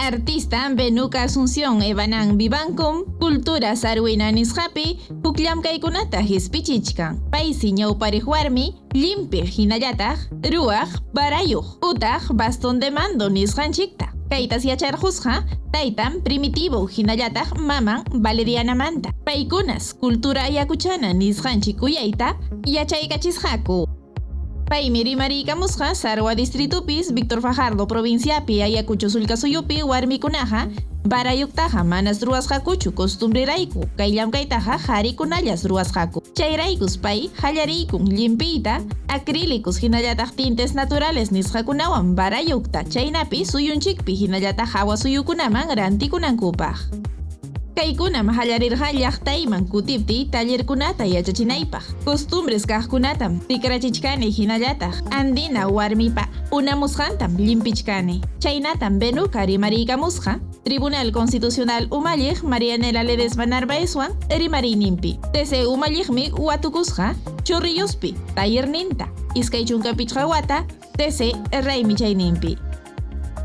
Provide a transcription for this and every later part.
Artista Benuca Asunción Evanan Vivancum, Cultura Sarwina Nishapi, Puklam Kaikunata Hispichichkan, Paisi Ñawpariq warmi, Limpi Hinayataq, Ruaq, Barayuq, Utaq, Bastón de Mando Nisqanchikta. Kaytas yacharqusqa, taytan Primitivo hinallataq maman Valeriana Manta. Paykunas Cultura Ayacuchana nisqanchik kuyayta yachaykachisqaku. Paymi rimariykamusqa Sarwa distritupis Víctor Fajardo provinciapi Ayacucho Sulkasuyupi warmikunaqa barayuqtaqa manas ruwasqakuchu costumbrerayku kayllamkaytaqa qharikunallas ruwasqaku. Chayraykus pay qallariyku llimpiyta acrílicos hinallataq tintes naturales nisqakunawan barayuqta chaynapi suyunchikpi hinallataq hawa suyukunaman rantikunankupaq. Kaykunam hallarirqa llaqtayman kutipti tallerkunata yachachinaypaq. Costumbres kaqkunatam tikrachichkani hinallataq andina warmipa unamusqantam llimpichkani. Chaynatam Benuca rimariykamusqa Tribunal Constitucional Umalliq Marianela Ledesma Narváezwan rimariyninpi. Tese umalliqmi watukusqa Chorrilluspi tallerninta iskay chunkapichqa wata tese raymi chayninpi.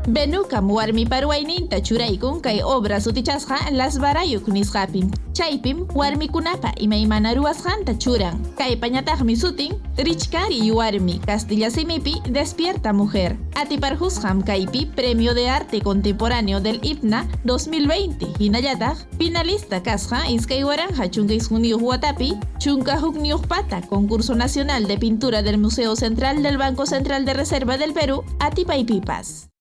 Benucam warmi parwayninta churaykun kay obra sutichasqa Las Barayuq nisqapim. Chaypim warmikunapa imaymana ruwasqanta churan. Kaypa ñataqmi sutin Richkari warmi Castilla simipi Despierta Mujer. Atiparhusqam kaypi Premio de Arte Contemporáneo del IPNA 2020 hinallataq finalista kasqa iskay waranja chunka isquniyuq watapi chunka hukniyuq pata Concurso Nacional de Pintura del Museo Central del Banco Central de Reserva del Perú atipaypipas.